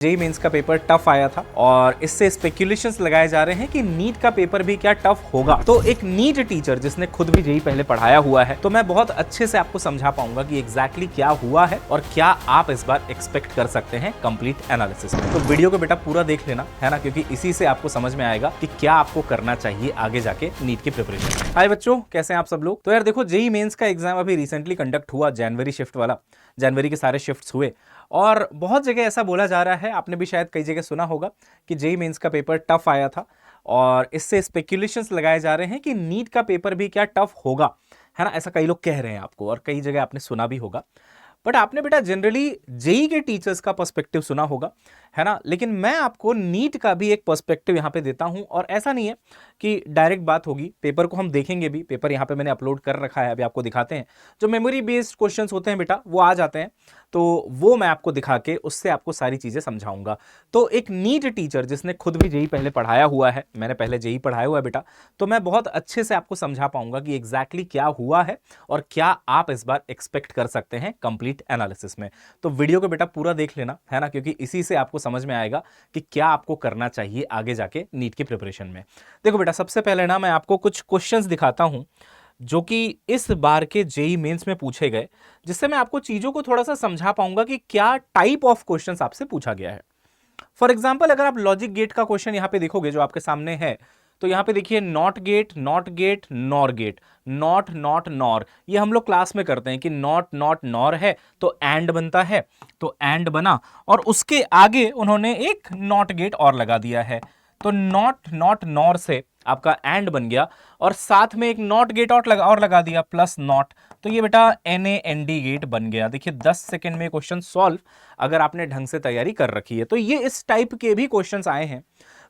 JEE mains का paper tough आया था और इससे स्पेक्यूलेशंस लगाए जा रहे हैं कि नीट का पेपर भी क्या टफ होगा। तो एक नीट टीचर जिसने खुद भी जेईई पहले पढ़ाया हुआ है, तो मैं बहुत अच्छे से आपको समझा पाऊंगा कि एग्जैक्टली क्या हुआ है और क्या आप इस बार एक्सपेक्ट कर सकते हैं कंप्लीट एनालिसिस में। तो वीडियो को बेटा पूरा देख लेना है ना, क्योंकि इसी से आपको समझ में आएगा कि क्या आपको करना चाहिए आगे जाके नीट की प्रिपरेशन। हाय बच्चों, कैसे हैं आप सब लोग। तो यार देखो, जेईई मेंस का एग्जाम अभी रिसेंटली कंडक्ट हुआ, जनवरी शिफ्ट वाला। जनवरी के सारे शिफ्ट्स हुए और बहुत जगह ऐसा बोला जा रहा है, आपने भी शायद कई जगह सुना होगा कि जेईई मेंस का पेपर टफ आया था और इससे स्पेक्यूलेशंस लगाए जा रहे हैं कि नीट का पेपर भी क्या टफ होगा, है ना। ऐसा कई लोग कह रहे हैं आपको और कई जगह आपने सुना भी होगा। बट आपने बेटा जनरली जेईई के टीचर्स का पर्सपेक्टिव सुना होगा, है ना। लेकिन मैं आपको नीट का भी एक पर्सपेक्टिव यहां पे देता हूं और ऐसा नहीं है कि डायरेक्ट बात होगी। पेपर को हम देखेंगे भी, पेपर यहां पे मैंने अपलोड कर रखा है, अभी आपको दिखाते हैं। जो मेमोरी बेस्ड क्वेश्चंस होते हैं बेटा, वो आ जाते हैं, तो वो मैं आपको दिखा के उससे आपको सारी चीजें समझाऊंगा। तो एक नीट टीचर जिसने खुद भी जेईई पहले पढ़ाया हुआ है, मैंने पहले जेईई पढ़ाया हुआ है बेटा, तो मैं बहुत अच्छे से आपको समझा पाऊंगा कि एग्जैक्टली क्या हुआ है और क्या आप इस बार एक्सपेक्ट कर सकते हैं कंप्लीट एनालिसिस में। तो वीडियो को बेटा पूरा देख लेना, है ना, क्योंकि इसी से आपको समझ में आएगा कि क्या आपको करना चाहिए आगे जाके नीट की प्रिपरेशन में। देखो बेटा, सबसे पहले ना मैं आपको कुछ क्वेश्चंस दिखाता हूं जो कि इस बार के जेईई मेंस में पूछे गए, जिससे मैं आपको चीजों को थोड़ा सा समझा पाऊंगा कि क्या टाइप ऑफ क्वेश्चंस आपसे पूछा गया है। फॉर एग्जाम्पल, अगर आप लॉजिक गेट का क्वेश्चन यहां पे देखोगे जो आपके सामने है, तो यहां पे देखिए not gate, not gate, nor gate, not not nor. ये हम लोग क्लास में करते हैं कि नॉट नॉट नॉर है तो एंड बनता है, तो एंड बना और उसके आगे उन्होंने एक नॉट गेट और लगा दिया है, तो नॉट नॉट नॉर से आपका एंड बन गया और साथ में एक नॉट गेट और लगा दिया प्लस नॉट, तो ये बेटा NAND गेट बन गया। देखिए 10 सेकंड में क्वेश्चन सॉल्व, अगर आपने ढंग से तैयारी कर रखी है। तो ये इस टाइप के भी क्वेश्चंस आए हैं।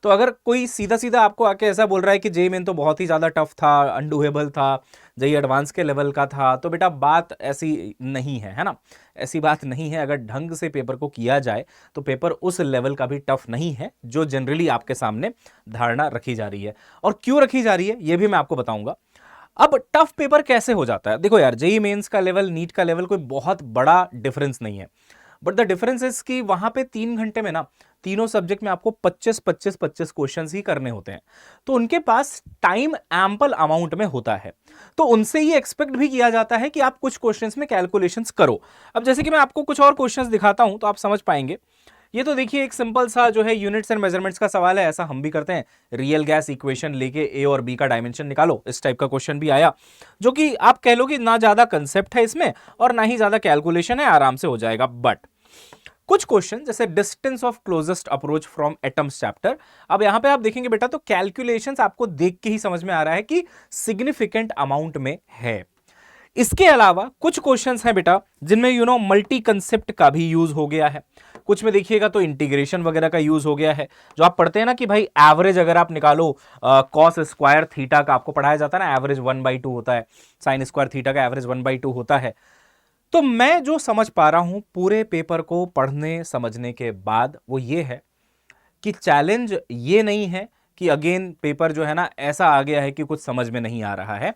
तो अगर कोई सीधा सीधा आपको आके ऐसा बोल रहा है कि जेईई मेन तो बहुत ही ज्यादा टफ था, अनडूएबल था, जेईई एडवांस के लेवल का था, तो बेटा बात ऐसी नहीं है ना। ऐसी बात नहीं है। अगर ढंग से पेपर को किया जाए तो पेपर उस लेवल का भी टफ नहीं है जो जनरली आपके सामने धारणा रखी जा रही है। और क्यों रखी जा रही है ये भी मैं आपको बताऊंगा। अब टफ पेपर कैसे हो जाता है, देखो यार, जेईई मेंस का लेवल, नीट का लेवल कोई बहुत बड़ा डिफरेंस नहीं है, बट द डिफरेंस इज कि वहां पे 3 घंटे में ना तीनों सब्जेक्ट में आपको 25-25-25 क्वेश्चंस ही करने होते हैं। तो उनके पास टाइम एम्पल अमाउंट में होता है, तो उनसे ये एक्सपेक्ट भी किया जाता है कि आप कुछ क्वेश्चंस में कैलकुलेशंस करो। अब जैसे कि मैं आपको कुछ और क्वेश्चंस दिखाता हूं तो आप समझ पाएंगे। ये तो देखिए एक सिंपल सा जो है यूनिट्स एंड मेजरमेंट्स का सवाल है, ऐसा हम भी करते हैं। रियल गैस इक्वेशन लेके ए और बी का डायमेंशन निकालो, इस टाइप का क्वेश्चन भी आया, जो कि आप कह लो कि ना ज्यादा कंसेप्ट है इसमें और ना ही ज्यादा कैलकुलेशन है, आराम से हो जाएगा। बट कुछ क्वेश्चन जैसे distance of closest approach from atoms chapter, अब यहां पे आप देखेंगे बेटा तो कैलकुलेशंस आपको देख के ही समझ में आ रहा है कि सिग्निफिकेंट अमाउंट में है। इसके अलावा कुछ क्वेश्चंस हैं बेटा जिनमें मल्टी कंसेप्ट का भी यूज हो गया है। कुछ में देखिएगा तो इंटीग्रेशन वगैरह का यूज हो गया है। जो आप पढ़ते हैं ना कि भाई एवरेज अगर आप निकालो कॉस स्क्वायर थीटा का, आपको पढ़ाया जाता है ना, एवरेज 1/2 होता है, साइन स्क्वायर थीटा का एवरेज 1/2 होता है। तो मैं जो समझ पा रहा हूं पूरे पेपर को पढ़ने समझने के बाद, वो ये है कि चैलेंज ये नहीं है कि अगेन पेपर जो है ना ऐसा आ गया है कि कुछ समझ में नहीं आ रहा है।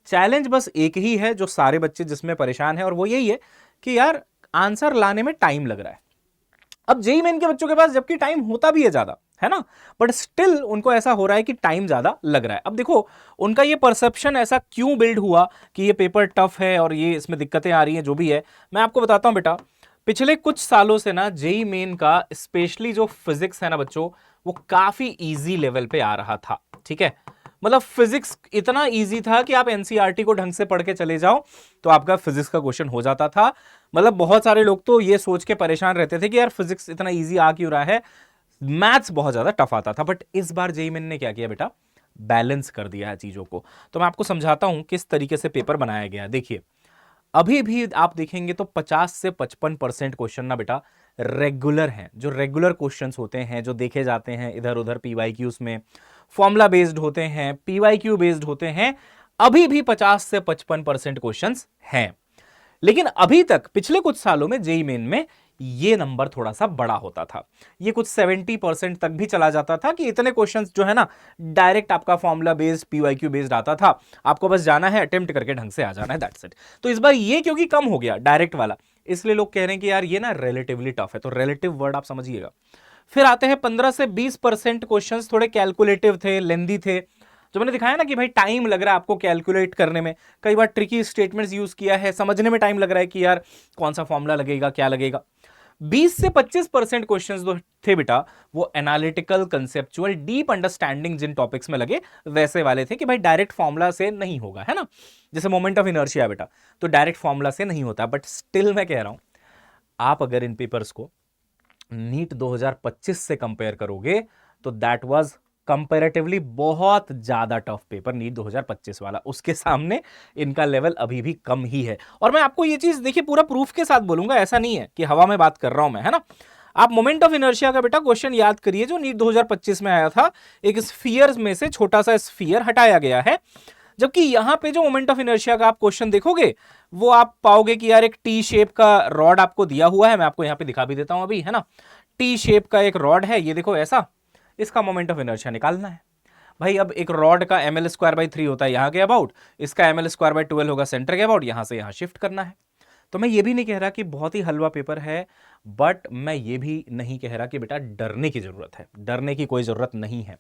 चैलेंज बस एक ही है जो सारे बच्चे जिसमें परेशान है, और वो यही है कि यार आंसर लाने में टाइम लग रहा है। अब जेईई मेन के बच्चों के पास जबकि टाइम होता भी है ज्यादा, है ना, बट स्टिल उनको ऐसा हो रहा है कि टाइम ज्यादा लग रहा है। अब देखो उनका ये परसेप्शन ऐसा क्यों बिल्ड हुआ कि ये पेपर टफ है और ये इसमें दिक्कतें आ रही हैं, जो भी है मैं आपको बताता हूं बेटा। पिछले कुछ सालों से ना जेईई मेन का स्पेशली जो फिजिक्स है ना बच्चों, वो काफी इजी लेवल पे आ रहा था। ठीक है, मतलब फिजिक्स इतना इजी था कि आप एनसीईआरटी को ढंग से पढ़ के चले जाओ तो आपका फिजिक्स का क्वेश्चन हो जाता था। मतलब बहुत सारे लोग तो ये सोच के परेशान रहते थे कि यार फिजिक्स इतना इजी आ क्यों रहा है, मैथ्स बहुत ज्यादा टफ आता था। बट इस बार जेईई मेन ने क्या किया बेटा, बैलेंस कर दिया है चीजों को। तो मैं आपको समझाता हूं किस तरीके से पेपर बनाया गया। देखिए अभी भी आप देखेंगे तो 50 से 55% क्वेश्चन ना बेटा रेगुलर हैं, जो रेगुलर क्वेश्चंस होते हैं, जो देखे जाते हैं इधर उधर पीवाईक्यूज में, फॉर्मूला बेस्ड होते हैं, पीवाईक्यू बेस्ड होते हैं। अभी भी 50 से 55% क्वेश्चंस हैं। लेकिन अभी तक पिछले कुछ सालों में जेईई मेन में ये नंबर थोड़ा सा बड़ा होता था। ये कुछ 70% तक भी चला जाता था कि इतने क्वेश्चंस जो है ना डायरेक्ट आपका फॉर्मूला बेस्ड पीवाईक्यू बेस्ड आता था, आपको बस जाना है, अटेम्प्ट करके ढंग से आ जाना है, दैट्स इट। तो इस बार ये क्योंकि कम हो गया डायरेक्ट वाला, इसलिए लोग कह रहे हैं कि यार ये ना रिलेटिवली टफ है, तो रिलेटिव वर्ड आप समझिएगा। फिर आते हैं 15 से 20% क्वेश्चंस थोड़े कैलकुलेटिव थे, लेंदी थे, जो मैंने दिखाया ना कि भाई टाइम लग रहा है आपको कैलकुलेट करने में, कई बार ट्रिकी स्टेटमेंट्स यूज किया है, समझने में टाइम लग रहा है कि यार कौन सा फॉर्मूला लगेगा, क्या लगेगा। 20 से 25% क्वेश्चंस जो थे बेटा वो एनालिटिकल, कंसेप्चुअल, डीप अंडरस्टैंडिंग जिन टॉपिक्स में लगे वैसे वाले थे कि भाई डायरेक्ट फॉर्मूला से नहीं होगा, है ना। जैसे मोमेंट ऑफ इनर्शिया बेटा, तो डायरेक्ट फॉर्मूला से नहीं होता, बट स्टिल मैं कह रहा हूं आप अगर इन पेपर्स को नीट 2025 से कंपेयर करोगे तो दैट वाज कंपैरेटिवली बहुत ज्यादा टफ पेपर नीट 2025 वाला, उसके सामने इनका लेवल अभी भी कम ही है। और मैं आपको ये चीज देखिए पूरा प्रूफ के साथ बोलूंगा, ऐसा नहीं है कि हवा में बात कर रहा हूं मैं, है ना। आप मोमेंट ऑफ इनर्शिया का बेटा क्वेश्चन याद करिए जो नीट 2025 में आया था, एक स्फीयर में से छोटा सा स्फीयर हटाया गया है, जबकि यहां पे जो मोमेंट ऑफ इनर्शिया का आप क्वेश्चन देखोगे वो आप पाओगे कि यार एक टी शेप का रॉड आपको दिया हुआ है, मैं आपको यहां पे दिखा भी देता हूं अभी, है ना। टी शेप का एक रॉड है, ये देखो ऐसा, इसका मोमेंट ऑफ इनर्शिया निकालना है भाई। अब एक रॉड का ml² 3 होता है यहां के अबाउट, इसका ml² 12 होगा सेंटर के अबाउट, यहां से यहां शिफ्ट करना है। तो मैं ये भी नहीं कह रहा कि बहुत ही हलवा पेपर है, बट मैं ये भी नहीं कह रहा कि बेटा डरने की जरूरत है, डरने की कोई जरूरत नहीं है।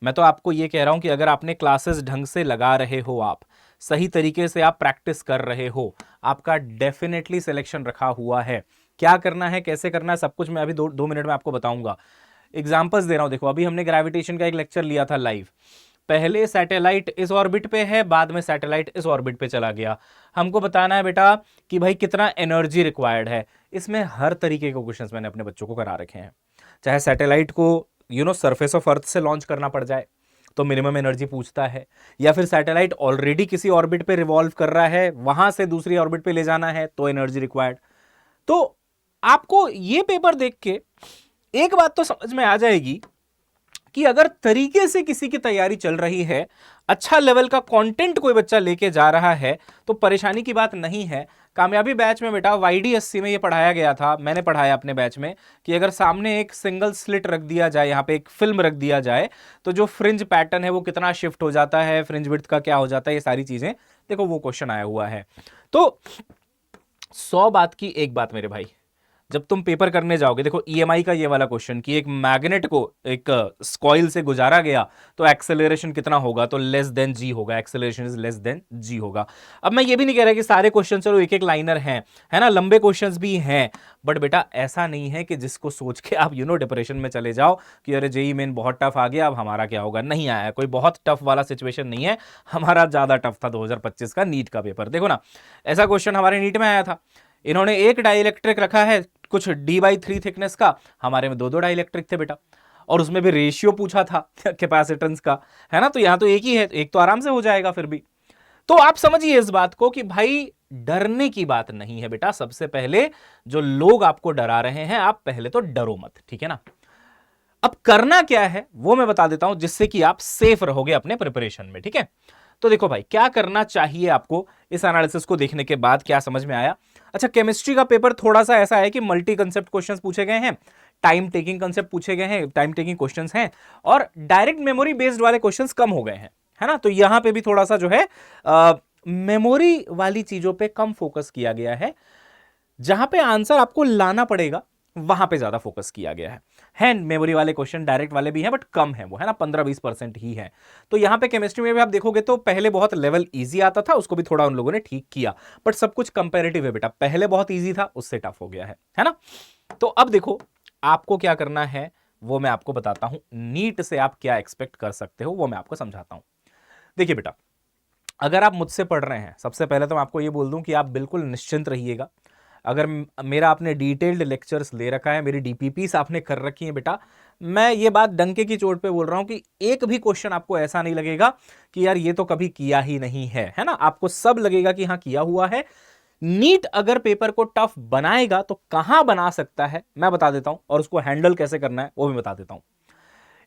मैं तो आपको ये कह रहा हूं कि अगर आपने क्लासेस ढंग से लगा रहे हो, आप सही तरीके से आप प्रैक्टिस कर रहे हो, आपका डेफिनेटली सिलेक्शन रखा हुआ है। क्या करना है, कैसे करना है, सब कुछ मैं अभी दो मिनट में आपको बताऊंगा। एग्जाम्पल्स दे रहा हूं, देखो अभी हमने ग्रेविटेशन का एक लेक्चर लिया था लाइव, पहले सैटेलाइट इस ऑर्बिट पे है, बाद में सैटेलाइट इस ऑर्बिट पे चला गया, हमको बताना है बेटा कि भाई कितना एनर्जी रिक्वायर्ड है। इसमें हर तरीके के क्वेश्चंस मैंने अपने बच्चों को करा रखे हैं, चाहे सैटेलाइट को सरफेस ऑफ अर्थ से लॉन्च करना पड़ जाए तो मिनिमम एनर्जी पूछता है, या फिर सैटेलाइट ऑलरेडी किसी ऑर्बिट पे रिवॉल्व कर रहा है, वहां से दूसरी ऑर्बिट पे ले जाना है तो एनर्जी रिक्वायर्ड। तो आपको ये पेपर देख के एक बात तो समझ में आ जाएगी कि अगर तरीके से किसी की तैयारी चल रही है, अच्छा लेवल का कंटेंट कोई बच्चा लेके जा रहा है, तो परेशानी की बात नहीं है। कामयाबी बैच में बेटा YDSC में ये पढ़ाया गया था, मैंने पढ़ाया अपने बैच में, कि अगर सामने एक सिंगल स्लिट रख दिया जाए, यहां पे एक फिल्म रख दिया जाए, तो जो फ्रिंज पैटर्न है वो कितना शिफ्ट हो जाता है, फ्रिंज विड्थ का क्या हो जाता है, ये सारी चीजें देखो वो क्वेश्चन आया हुआ है। तो 100 बात की एक बात मेरे भाई, जब तुम पेपर करने जाओगे, देखो EMI का ये वाला क्वेश्चन कि एक मैग्नेट को एक स्कॉइल से गुजारा गया तो एक्सेलरेशन कितना होगा, तो लेस देन g होगा, acceleration is less than g होगा। अब मैं ये भी नहीं कह रहा कि सारे क्वेश्चन चलो एक एक लाइनर हैं, है ना, लंबे क्वेश्चंस भी हैं, बट बेटा ऐसा नहीं है कि जिसको सोच के आप डिप्रेशन में चले जाओ कि अरे JEE मेन बहुत टफ आ गया, अब हमारा क्या होगा। नहीं आया, कोई बहुत टफ वाला सिचुएशन नहीं है, हमारा ज्यादा टफ था 2025 का नीट का पेपर। देखो ना, ऐसा क्वेश्चन हमारे नीट में आया था, इन्होंने एक डाइलेक्ट्रिक रखा है कुछ D/3 थिकनेस का, हमारे में दो डाइलेक्ट्रिक थे बेटा, और उसमें भी रेशियो पूछा था कैपेसिटेंस का, है ना। तो यहां तो एक ही है, एक तो आराम से हो जाएगा फिर भी। तो आप समझिए इस बात को कि भाई डरने की बात नहीं है बेटा। सबसे पहले जो लोग आपको डरा रहे हैं, आप पहले तो डरो मत, ठीक है ना। अब करना क्या है वो मैं बता देता हूं, जिससे कि आप सेफ रहोगे अपने प्रिपरेशन में, ठीक है। तो देखो भाई क्या करना चाहिए आपको, इस एनालिसिस को देखने के बाद क्या समझ में आया। अच्छा, केमिस्ट्री का पेपर थोड़ा सा ऐसा है कि मल्टी कंसेप्ट क्वेश्चंस पूछे गए हैं, टाइम टेकिंग कंसेप्ट पूछे गए हैं, टाइम टेकिंग क्वेश्चंस हैं, और डायरेक्ट मेमोरी बेस्ड वाले क्वेश्चंस कम हो गए हैं, है ना। तो यहां पे भी थोड़ा सा जो है मेमोरी वाली चीजों पे कम फोकस किया गया है, जहां पे आंसर आपको लाना पड़ेगा वहां पे ज्यादा फोकस किया गया है मेमोरी वाले क्वेश्चन डायरेक्ट वाले भी हैं, बट कम है वो, है ना, 15-20% ही है। तो यहां पे केमिस्ट्री में भी आप देखोगे तो पहले बहुत लेवल इजी आता था, उसको भी थोड़ा उन लोगों ने ठीक किया, बट सब कुछ कंपैरेटिव है बेटा, पहले बहुत इजी था उससे टफ हो गया है ना। तो अब देखो आपको क्या करना है वो मैं आपको बताता हूं, नीट से आप क्या एक्सपेक्ट कर सकते हो वो मैं आपको समझाता हूं। देखिए बेटा, अगर आप मुझसे पढ़ रहे हैं, सबसे पहले तो मैं आपको ये बोल दूं कि आप बिल्कुल निश्चिंत रहिएगा। अगर मेरा आपने डिटेल्ड लेक्चर्स ले रखा है, मेरी DPPs आपने कर रखी है बेटा, मैं ये बात डंके की चोट पे बोल रहा हूं कि एक भी क्वेश्चन आपको ऐसा नहीं लगेगा कि यार ये तो कभी किया ही नहीं है ना। आपको सब लगेगा कि हाँ किया हुआ है। नीट अगर पेपर को टफ बनाएगा तो कहां बना सकता है मैं बता देता हूं, और उसको हैंडल कैसे करना है वो भी बता देता हूं।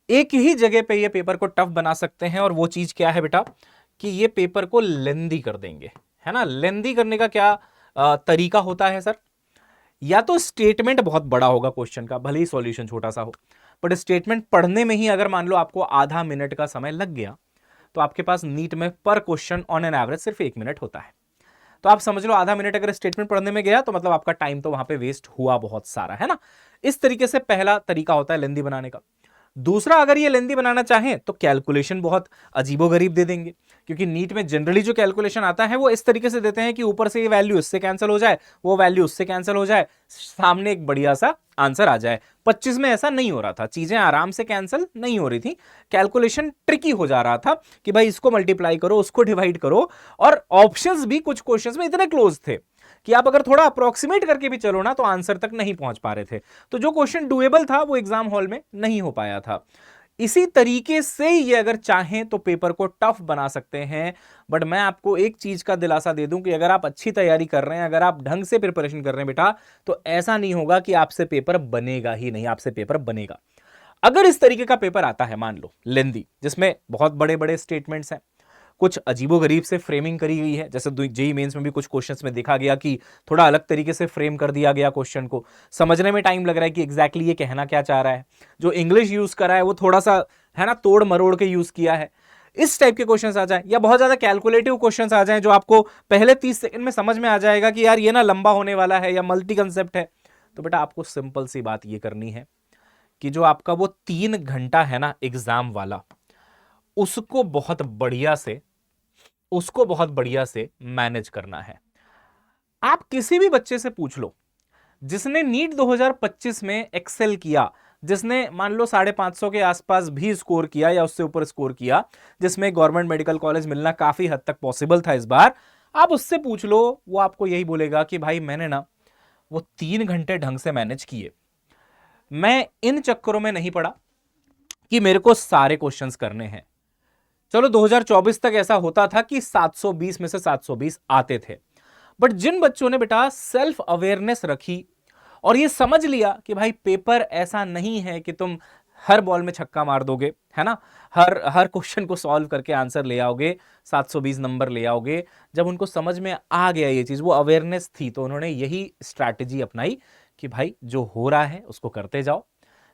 एक ही जगह पे ये पेपर को टफ बना सकते हैं, और वो चीज क्या है बेटा कि ये पेपर को लेंदी कर देंगे, है ना। लेंदी करने का क्या तरीका होता है सर, या तो स्टेटमेंट बहुत बड़ा होगा क्वेश्चन का, भले ही सॉल्यूशन छोटा सा हो, बट स्टेटमेंट पढ़ने में ही अगर मान लो आपको आधा मिनट का समय लग गया, तो आपके पास नीट में पर क्वेश्चन ऑन एन एवरेज सिर्फ 1 मिनट होता है। तो आप समझ लो आधा मिनट अगर स्टेटमेंट पढ़ने में गया तो मतलब आपका टाइम तो वहां पे वेस्ट हुआ बहुत सारा, है ना। इस तरीके से पहला तरीका होता है लेंदी बनाने का। दूसरा, अगर ये लेंदी बनाना चाहें तो कैलकुलेशन बहुत अजीबोगरीब दे देंगे, क्योंकि नीट में जनरली जो कैलकुलेशन आता है वो इस तरीके से देते हैं कि ऊपर से ये वैल्यू इससे कैंसिल हो जाए, वो वैल्यू उससे कैंसिल हो जाए, सामने एक बढ़िया सा आंसर आ जाए। 25 में ऐसा नहीं हो रहा था, चीजें आराम से कैंसिल नहीं हो रही थी, कैलकुलेशन ट्रिकी हो जा रहा था कि भाई इसको मल्टीप्लाई करो, उसको डिवाइड करो, और ऑप्शंस भी कुछ क्वेश्चंस में इतने क्लोज थे कि आप अगर थोड़ा अप्रोक्सीमेट करके भी चलो ना तो आंसर तक नहीं पहुंच पा रहे थे। तो जो क्वेश्चन डुएबल था वो एग्जाम हॉल में नहीं हो पाया था। इसी तरीके से ये अगर चाहें तो पेपर को टफ बना सकते हैं। बट मैं आपको एक चीज का दिलासा दे दूं कि अगर आप अच्छी तैयारी कर रहे हैं, अगर आप ढंग से प्रिपरेशन कर रहे हैं बेटा, तो ऐसा नहीं होगा कि आपसे पेपर बनेगा ही नहीं, आपसे पेपर बनेगा। अगर इस तरीके का पेपर आता है, मान लो लेंदी, जिसमें बहुत बड़े बड़े स्टेटमेंट्स हैं, कुछ अजीबोगरीब से फ्रेमिंग करी गई है, जैसे जेईई मेंस में भी कुछ क्वेश्चंस में देखा गया कि थोड़ा अलग तरीके से फ्रेम कर दिया गया क्वेश्चन को, समझने में टाइम लग रहा है कि एग्जैक्टली ये कहना क्या चाह रहा है, जो इंग्लिश यूज करा है वो थोड़ा सा है ना तोड़ मरोड़ के यूज किया है। इस टाइप के क्वेश्चंस आ जाए, या बहुत ज्यादा कैलकुलेटिव क्वेश्चंस आ जाए जो आपको पहले 30 सेकंड में समझ में आ जाएगा कि यार ये ना लंबा होने वाला है या मल्टी कंसेप्ट है, तो बेटा आपको सिंपल सी बात ये करनी है कि जो आपका वो 3 घंटा है ना एग्जाम वाला, उसको बहुत बढ़िया से मैनेज करना है। आप किसी भी बच्चे से पूछ लो जिसने नीट 2025 में एक्सेल किया, जिसने मान लो 550 के आसपास भी स्कोर किया या उससे ऊपर स्कोर किया, जिसमें गवर्नमेंट मेडिकल कॉलेज मिलना काफी हद तक पॉसिबल था इस बार, आप उससे पूछ लो, वो आपको यही बोलेगा कि भाई मैंने ना वो 3 घंटे ढंग से मैनेज किए, मैं इन चक्करों में नहीं पड़ा कि मेरे को सारे क्वेश्चंस करने हैं। चलो 2024 तक ऐसा होता था कि 720 में से 720 आते थे, बट जिन बच्चों ने बेटा सेल्फ अवेयरनेस रखी और ये समझ लिया कि भाई पेपर ऐसा नहीं है कि तुम हर बॉल में छक्का मार दोगे, है ना, हर हर क्वेश्चन को सॉल्व करके आंसर ले आओगे, 720 नंबर ले आओगे, जब उनको समझ में आ गया ये चीज, वो अवेयरनेस थी, तो उन्होंने यही स्ट्रैटेजी अपनाई कि भाई जो हो रहा है उसको करते जाओ,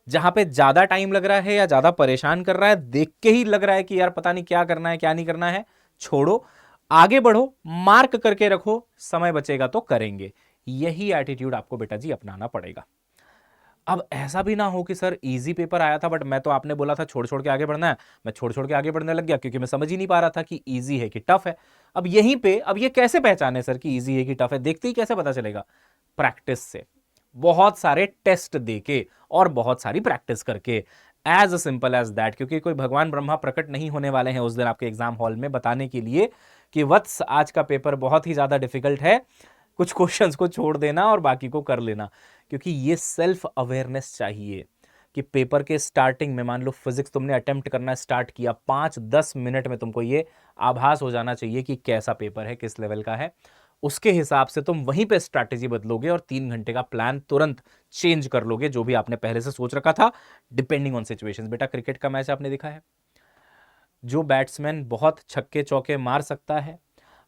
जहां पे ज्यादा टाइम लग रहा है या ज्यादा परेशान कर रहा है, देख के ही लग रहा है कि यार पता नहीं क्या करना है क्या नहीं करना है, छोड़ो, आगे बढ़ो, मार्क करके रखो, समय बचेगा तो करेंगे। यही एटीट्यूड आपको बेटा जी अपनाना पड़ेगा। अब ऐसा भी ना हो कि सर इजी पेपर आया था बट मैं तो आपने बोला था छोड़ छोड़ के आगे बढ़ना है, मैं छोड़ छोड़ के आगे बढ़ने लग गया क्योंकि मैं समझ ही नहीं पा रहा था कि इजी है कि टफ है। अब यहीं पे अब ये कैसे पहचाने सर कि इजी है कि टफ है, देखते ही कैसे पता चलेगा? प्रैक्टिस से, बहुत सारे टेस्ट देके और बहुत सारी प्रैक्टिस करके, एज सिंपल एज दैट। क्योंकि कोई भगवान ब्रह्मा प्रकट नहीं होने वाले हैं उस दिन आपके एग्जाम हॉल में बताने के लिए कि वत्स आज का पेपर बहुत ही ज्यादा डिफिकल्ट है, कुछ क्वेश्चंस को छोड़ देना और बाकी को कर लेना। क्योंकि ये सेल्फ अवेयरनेस चाहिए कि पेपर के स्टार्टिंग में, मान लो फिजिक्स तुमने अटेम्प्ट करना स्टार्ट किया, 5-10 मिनट में तुमको ये आभास हो जाना चाहिए कि कैसा पेपर है, किस लेवल का है। उसके हिसाब से तुम वहीं पे स्ट्रैटेजी बदलोगे और 3 घंटे का प्लान तुरंत चेंज कर लोगे जो भी आपने पहले से सोच रखा था, डिपेंडिंग ऑन सिचुएशंस। बेटा क्रिकेट का मैच आपने देखा है, जो बैट्समैन बहुत छक्के चौके मार सकता है,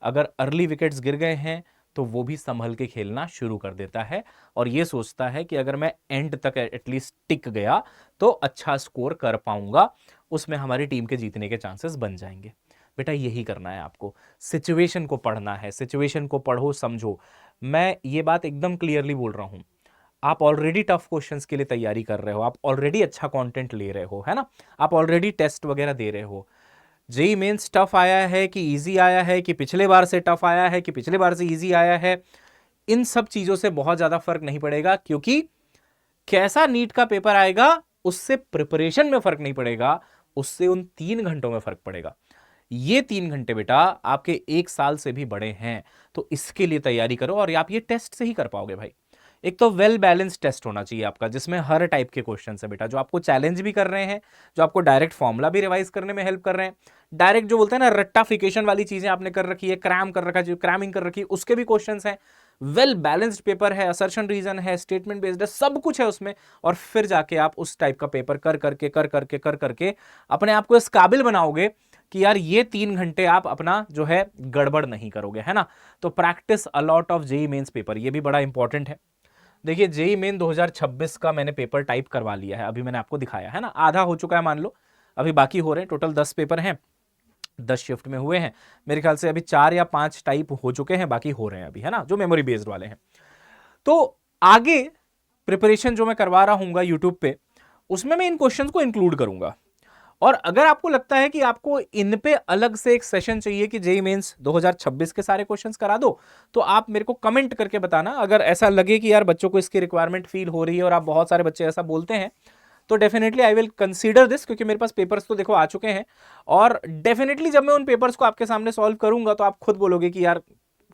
अगर अर्ली विकेट्स गिर गए हैं तो वो भी संभल के खेलना शुरू कर देता है और ये सोचता है कि अगर मैं एंड तक एटलीस्ट टिक गया तो अच्छा स्कोर कर पाऊंगा, उसमें हमारी टीम के जीतने के चांसेस बन जाएंगे। बेटा यही करना है आपको, सिचुएशन को पढ़ना है, सिचुएशन को पढ़ो समझो। मैं ये बात एकदम क्लियरली बोल रहा हूं, आप ऑलरेडी टफ क्वेश्चंस के लिए तैयारी कर रहे हो, आप ऑलरेडी अच्छा कंटेंट ले रहे हो, है ना, आप ऑलरेडी टेस्ट वगैरह दे रहे हो। जेईई मेंस टफ आया है कि इजी आया है, कि पिछले बार से टफ आया है, कि पिछले बार से इजी आया है, इन सब चीजों से बहुत ज्यादा फर्क नहीं पड़ेगा। क्योंकि कैसा नीट का पेपर आएगा उससे प्रिपरेशन में फर्क नहीं पड़ेगा, उससे उन 3 घंटों में फर्क पड़ेगा। ये 3 घंटे बेटा आपके 1 साल से भी बड़े हैं, तो इसके लिए तैयारी करो और आप ये टेस्ट से ही कर पाओगे भाई। एक तो वेल बैलेंस टेस्ट होना चाहिए आपका, जिसमें हर टाइप के क्वेश्चन है बेटा, जो आपको चैलेंज भी कर रहे हैं, जो आपको डायरेक्ट फॉर्मूला भी रिवाइज करने में हेल्प कर रहे हैं, डायरेक्ट जो बोलते हैं ना रट्टाफिकेशन वाली चीजें आपने कर रखी है, क्रैम कर रखा है, जो क्रैमिंग कर रखी है, उसके भी क्वेश्चंस हैं। वेल बैलेंस्ड पेपर है, असर्शन रीजन है, स्टेटमेंट बेस्ड है, सब कुछ है उसमें। और फिर जाके आप उस टाइप का पेपर कर करके अपने आप को इस काबिल बनाओगे कि यार ये 3 घंटे आप अपना जो है गड़बड़ नहीं करोगे, है ना। तो practice a lot of JEE mains paper, ये भी बड़ा इंपॉर्टेंट है। देखिए जेईई मेन 2026 का मैंने पेपर टाइप करवा लिया है, अभी मैंने आपको दिखाया है ना, आधा हो चुका है मान लो, अभी बाकी हो रहे हैं, टोटल 10 पेपर हैं। 10 शिफ्ट में हुए हैं मेरे ख्याल से, अभी 4 या 5 टाइप हो चुके हैं, बाकी हो रहे हैं अभी, है ना, जो मेमोरी बेस्ड वाले हैं। तो आगे प्रिपरेशन जो मैं करवा रहा हूँ यूट्यूब पे, उसमें मैं इन क्वेश्चंस को इंक्लूड करूंगा। और अगर आपको लगता है कि आपको इन पे अलग से एक सेशन चाहिए कि जेईई मेंस 2026 के सारे क्वेश्चंस करा दो, तो आप मेरे को कमेंट करके बताना। अगर ऐसा लगे कि यार बच्चों को इसकी रिक्वायरमेंट फील हो रही है और आप बहुत सारे बच्चे ऐसा बोलते हैं, तो definitely I will consider this, क्योंकि मेरे पास पेपर्स तो देखो आ चुके हैं। और डेफिनेटली जब मैं उन पेपर्स को आपके सामने सॉल्व करूंगा तो आप खुद बोलोगे कि यार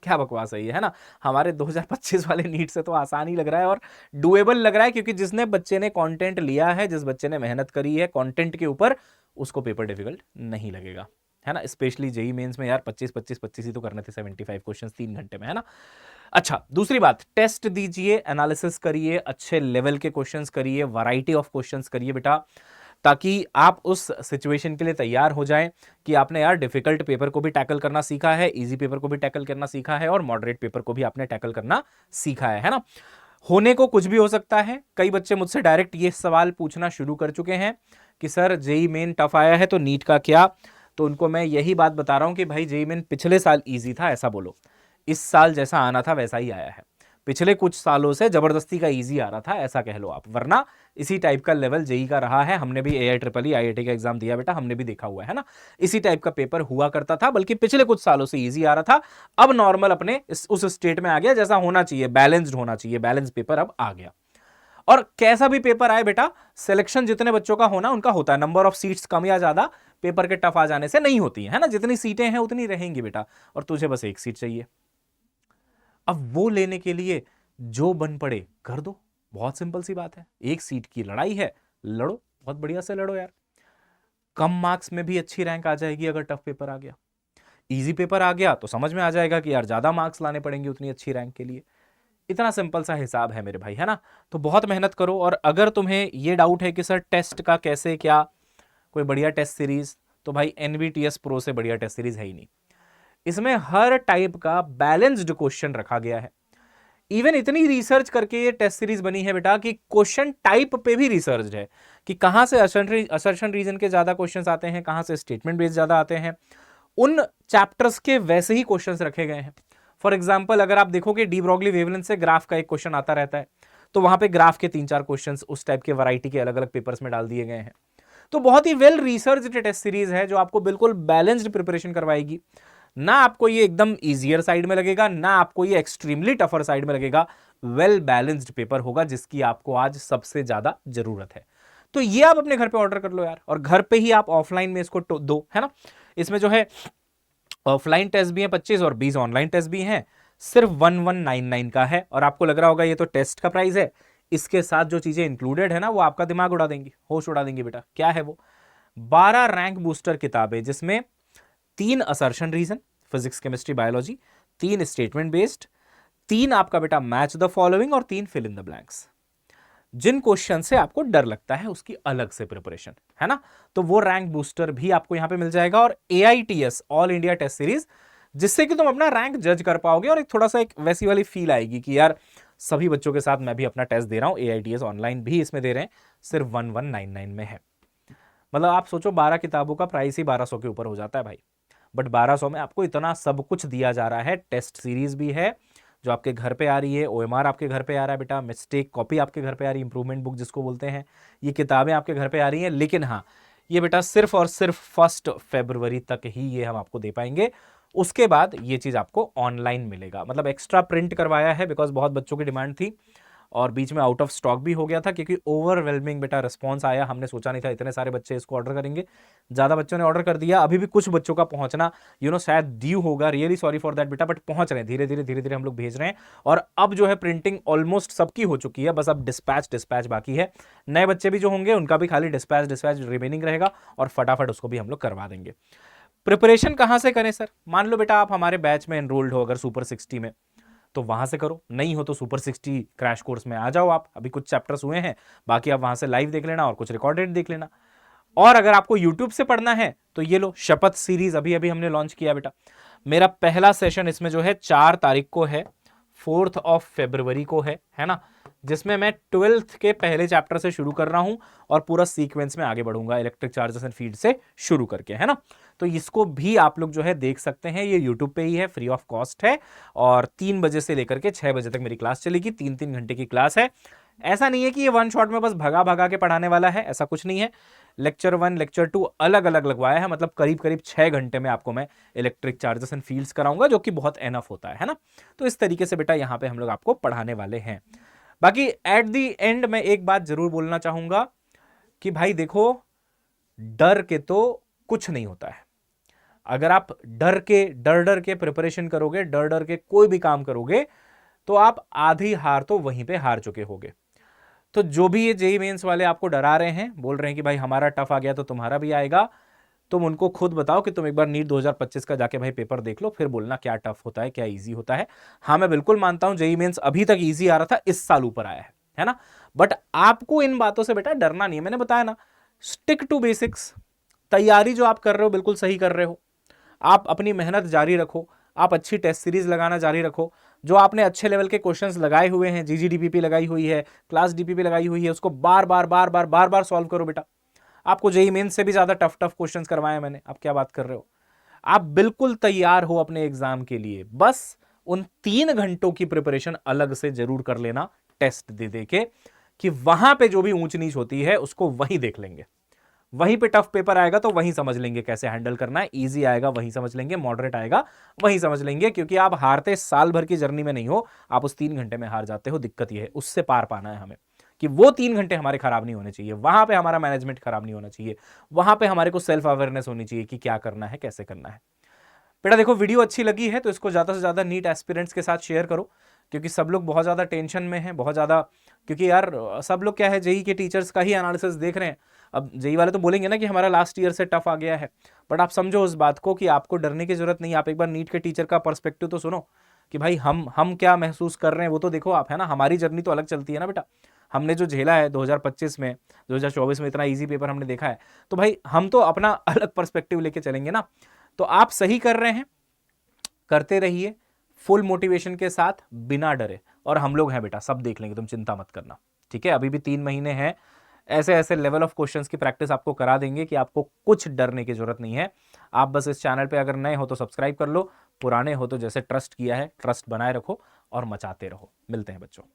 क्या बकवास है ना। हमारे 2025 वाले नीट से तो आसान ही लग रहा है और डुएबल लग रहा है, क्योंकि जिसने बच्चे ने कंटेंट लिया है, जिस बच्चे ने मेहनत करी है कंटेंट के ऊपर, उसको पेपर डिफिकल्ट नहीं लगेगा, है ना। स्पेशली जेईई मेंस में यार 25 ही तो करने थे, 75 क्वेश्चंस 3 घंटे में, है ना। अच्छा, दूसरी बात, टेस्ट दीजिए, एनालिसिस करिए, अच्छे लेवल के क्वेश्चंस करिए, वैरायटी ऑफ क्वेश्चंस करिए बेटा, ताकि आप उस सिचुएशन के लिए तैयार हो जाएं कि आपने यार डिफिकल्ट पेपर को भी टैकल करना सीखा है, इजी पेपर को भी टैकल करना सीखा है, और मॉडरेट पेपर को भी आपने टैकल करना सीखा है ना। होने को कुछ भी हो सकता है। कई बच्चे मुझसे डायरेक्ट ये सवाल पूछना शुरू कर चुके हैं कि सर जेईई मेन टफ आया है तो नीट का क्या। तो उनको मैं यही बात बता रहा हूं कि भाई जेईई मेन पिछले साल इजी था ऐसा बोलो, इस साल जैसा आना था वैसा ही आया है। पिछले कुछ सालों से जबरदस्ती का इजी आ रहा था ऐसा कह लो आप, वरना इसी टाइप का लेवल जेईई का रहा है। हमने भी AIEEE IIT का एग्जाम दिया बेटा, हमने भी देखा हुआ है ना, इसी टाइप का पेपर हुआ करता था, बल्कि पिछले कुछ सालों से इजी आ रहा था। अब नॉर्मल अपने उस स्टेट में आ गया जैसा होना चाहिए, बैलेंस्ड होना चाहिए, बैलेंस पेपर अब आ गया। और कैसा भी पेपर आए बेटा, सिलेक्शन जितने बच्चों का होना उनका होता है, नंबर ऑफ सीट्स कम या ज्यादा पेपर के टफ आ जाने से नहीं होती है ना। जितनी सीटें हैं उतनी रहेंगी बेटा, और तुझे बस एक सीट चाहिए। अब वो लेने के लिए जो बन पड़े कर दो, बहुत सिंपल सी बात है। एक सीट की लड़ाई है, लड़ो, बहुत बढ़िया से लड़ो यार। कम मार्क्स में भी अच्छी रैंक आ जाएगी अगर टफ पेपर आ गया। इजी पेपर आ गया तो समझ में आ जाएगा कि यार ज्यादा मार्क्स लाने पड़ेंगे उतनी अच्छी रैंक के लिए। इतना सिंपल सा हिसाब है मेरे भाई, है ना। तो बहुत मेहनत करो। और अगर तुम्हें ये डाउट है कि सर टेस्ट का कैसे क्या, कोई बढ़िया टेस्ट सीरीज, तो भाई NVTS Pro से बढ़िया टेस्ट सीरीज है ही नहीं। इसमें हर टाइप का बैलेंस्ड क्वेश्चन रखा गया है। इवन इतनी रिसर्च करके ये टेस्ट सीरीज बनी है बेटा कि क्वेश्चन टाइप पे भी रिसर्च है कि कहां से असर्शन रीजन के ज्यादा क्वेश्चंस आते हैं, कहां से स्टेटमेंट बेस्ड ज्यादा आते हैं। उन चैप्टर्स के वैसे ही क्वेश्चंस रखे गए हैं। फॉर एग्जांपल अगर आप देखोगे डी ब्रॉगली वेवलेंथ से ग्राफ का एक क्वेश्चन आता रहता है, तो वहां पे ग्राफ के 3-4 क्वेश्चंस उस टाइप के वैरायटी के अलग अलग पेपर्स में डाल दिए गए हैं। तो बहुत ही वेल रिसर्च्ड टेस्ट सीरीज है जो आपको बिल्कुल बैलेंस्ड प्रिपरेशन करवाएगी। ना आपको ये एकदम इजियर साइड में लगेगा, ना आपको ये एक्सट्रीमली टफर साइड में लगेगा। वेल बैलेंस्ड पेपर होगा जिसकी आपको आज सबसे ज्यादा जरूरत है। तो ये आप अपने घर पे ऑर्डर कर लो यार, और घर पे ही आप ऑफलाइन में इसको दो, है ना। इसमें जो है ऑफलाइन टेस्ट भी है 25 और 20 ऑनलाइन टेस्ट भी हैं। सिर्फ 1199 का है। और आपको लग रहा होगा ये तो टेस्ट का प्राइस है, इसके साथ जो चीजें इंक्लूडेड है ना वो आपका दिमाग उड़ा देंगी, होश उड़ा देंगी बेटा। क्या है वो? 12 रैंक बूस्टर किताबें, जिसमें 3 assertion reason, physics chemistry biology, 3 statement based, 3 आपका बेटा मैच द फॉलोइंग, और 3 फिल इन द ब्लैंक्स। जिन क्वेश्चन से आपको डर लगता है उसकी अलग से प्रिपरेशन, है ना। तो वो रैंक बूस्टर भी आपको यहां पे मिल जाएगा, और AITS all India test series, जिससे कि तुम अपना रैंक जज कर पाओगे और एक थोड़ा सा एक वैसी वाली फील आएगी कि यार सभी बच्चों के साथ मैं भी अपना टेस्ट दे रहा हूं। AITS ऑनलाइन भी इसमें दे रहे हैं, सिर्फ 1199 में है। मतलब आप सोचो 12 किताबों का प्राइस ही 1200 के ऊपर हो जाता है भाई, बट 1200 में आपको इतना सब कुछ दिया जा रहा है। टेस्ट सीरीज भी है जो आपके घर पे आ रही है, OMR आपके घर पे आ रहा है बेटा, मिस्टेक कॉपी आपके घर पे आ रही है, इंप्रूवमेंट बुक जिसको बोलते हैं, ये किताबें आपके घर पे आ रही हैं। लेकिन हाँ, ये बेटा सिर्फ और सिर्फ 1 फरवरी तक ही ये हम आपको दे पाएंगे। उसके बाद ये चीज आपको ऑनलाइन मिलेगा। मतलब एक्स्ट्रा प्रिंट करवाया है बिकॉज बहुत बच्चों की डिमांड थी, और बीच में आउट ऑफ स्टॉक भी हो गया था, क्योंकि ओवरवेलमिंग बेटा रिस्पॉन्स आया। हमने सोचा नहीं था इतने सारे बच्चे इसको ऑर्डर करेंगे, ज्यादा बच्चों ने ऑर्डर कर दिया। अभी भी कुछ बच्चों का पहुंचना शायद ड्यू होगा, रियली सॉरी फॉर दैट बेटा, बट पहुंच रहे हैं धीरे धीरे हम लोग भेज रहे हैं। और अब जो है प्रिंटिंग ऑलमोस्ट सबकी हो चुकी है, बस अब डिस्पैच बाकी है। नए बच्चे भी जो होंगे उनका भी खाली डिस्पैच रिमेनिंग रहेगा, और फटाफट उसको भी हम लोग करवा देंगे। प्रिपरेशन कहां से करें सर? मान लो बेटा आप हमारे बैच में एनरोल्ड हो अगर सुपर 60 में, तो वहां से करो। नहीं हो तो सुपर 60 क्रैश कोर्स में आ जाओ आप, अभी कुछ चैप्टर्स हुए हैं, बाकी आप वहां से लाइव देख लेना और कुछ रिकॉर्डेड देख लेना। और अगर आपको यूट्यूब से पढ़ना है तो ये लो शपथ सीरीज अभी अभी हमने लॉन्च किया बेटा। मेरा पहला सेशन इसमें जो है 4 तारीख को है, 4 फरवरी को है ना। जिसमें मैं 12th के पहले चैप्टर से शुरू कर रहा हूं और पूरा सीक्वेंस में आगे बढ़ूंगा, इलेक्ट्रिक चार्जेस एंड फील्ड से शुरू करके, है ना। तो इसको भी आप लोग जो है देख सकते हैं, ये यूट्यूब पे ही है, फ्री ऑफ कॉस्ट है, और 3 बजे से लेकर के 6 बजे तक मेरी क्लास चलेगी, 3-3 घंटे की क्लास है। ऐसा नहीं है कि ये वन शॉट में बस भगा भगा के पढ़ाने वाला है, ऐसा कुछ नहीं है। लेक्चर 1 लेक्चर 2 अलग अलग लगवाया है, मतलब करीब करीब 6 घंटे में आपको मैं इलेक्ट्रिक चार्जेस एंड फील्ड्स कराऊंगा, जो कि बहुत एनफ होता है ना। तो इस तरीके से बेटा यहाँ पे हम लोग आपको पढ़ाने वाले हैं। बाकी एट दी एंड मैं एक बात जरूर बोलना चाहूंगा कि भाई देखो, डर के तो कुछ नहीं होता है। अगर आप डर डर के प्रिपरेशन करोगे, डर डर के कोई भी काम करोगे, तो आप आधी हार तो वहीं पे हार चुके होगे। तो जो भी ये जेईई मेंस वाले आपको डरा रहे हैं, बोल रहे हैं कि भाई हमारा टफ आ गया तो तुम्हारा भी आएगा, तुम उनको खुद बताओ कि तुम एक बार नीट 2025 का जाके भाई पेपर देख लो, फिर बोलना क्या टफ होता है, क्या इजी होता है। हाँ, मैं बिल्कुल मानता हूं जेईई मेंस अभी तक इजी आ रहा था, इस साल ऊपर आया है ना। बट आपको इन बातों से बेटा डरना नहीं है, मैंने बताया ना, स्टिक टू बेसिक्स। तैयारी जो आप कर रहे हो बिल्कुल सही कर रहे हो, आप अपनी मेहनत जारी रखो, आप अच्छी टेस्ट सीरीज लगाना जारी रखो, जो आपने अच्छे लेवल के क्वेश्चंस लगाए हुए हैं, जीजीडीपीपी लगाई हुई है, क्लास डीपीपी लगाई हुई है, उसको बार बार बार बार बार बार सॉल्व करो बेटा। आपको जेईई मेंस से भी ज्यादा टफ टफ क्वेश्चंस करवाए मैंने, आप क्या बात कर रहे हो। आप बिल्कुल तैयार हो अपने एग्जाम के लिए, बस उन 3 घंटों की प्रिपरेशन अलग से जरूर कर लेना, टेस्ट दे दे के, कि वहां पे जो भी ऊंच नीच होती है उसको वहीं देख लेंगे। वहीं पे टफ पेपर आएगा तो वहीं समझ लेंगे कैसे हैंडल करना है, इजी आएगा वहीं समझ लेंगे, मॉडरेट आएगा वहीं समझ लेंगे। क्योंकि आप हारते साल भर की जर्नी में नहीं हो, आप उस 3 घंटे में हार जाते हो। दिक्कत यह है, उससे पार पाना है हमें, कि वो 3 घंटे हमारे खराब नहीं होने चाहिए, वहां पे हमारा मैनेजमेंट खराब नहीं होना चाहिए, वहां पे हमारे को सेल्फ अवेयरनेस होनी चाहिए कि क्या करना है, कैसे करना है। बेटा देखो, वीडियो अच्छी लगी है तो इसको ज्यादा से ज्यादा नीट एस्पिरेंट्स के साथ शेयर करो, क्योंकि सब लोग बहुत ज्यादा टेंशन में हैं, बहुत ज्यादा। क्योंकि यार सब लोग क्या है, जेई के टीचर्स का ही एनालिसिस देख रहे हैं। अब जेई वाले तो बोलेंगे ना कि हमारा लास्ट ईयर से टफ आ गया है, बट आप समझो उस बात को कि आपको डरने की जरूरत नहीं। आप एक बार नीट के टीचर का पर्सपेक्टिव तो सुनो, कि भाई हम क्या महसूस कर रहे हैं वो तो देखो आप, है ना। हमारी जर्नी तो अलग चलती है ना बेटा, हमने जो झेला है 2025 में, 2024 में इतना इजी पेपर हमने देखा है, तो भाई हम तो अपना अलग पर्सपेक्टिव लेके चलेंगे ना। तो आप सही कर रहे हैं, करते रहिए फुल मोटिवेशन के साथ, बिना डरे, और हम लोग हैं बेटा, सब देख लेंगे, तुम चिंता मत करना, ठीक है। अभी भी 3 महीने हैं, ऐसे ऐसे लेवल ऑफ क्वेश्चंस की प्रैक्टिस आपको करा देंगे कि आपको कुछ डरने की जरूरत नहीं है। आप बस इस चैनल पे अगर नए हो तो सब्सक्राइब कर लो, पुराने हो तो जैसे ट्रस्ट किया है ट्रस्ट बनाए रखो और मचाते रहो। मिलते हैं बच्चों।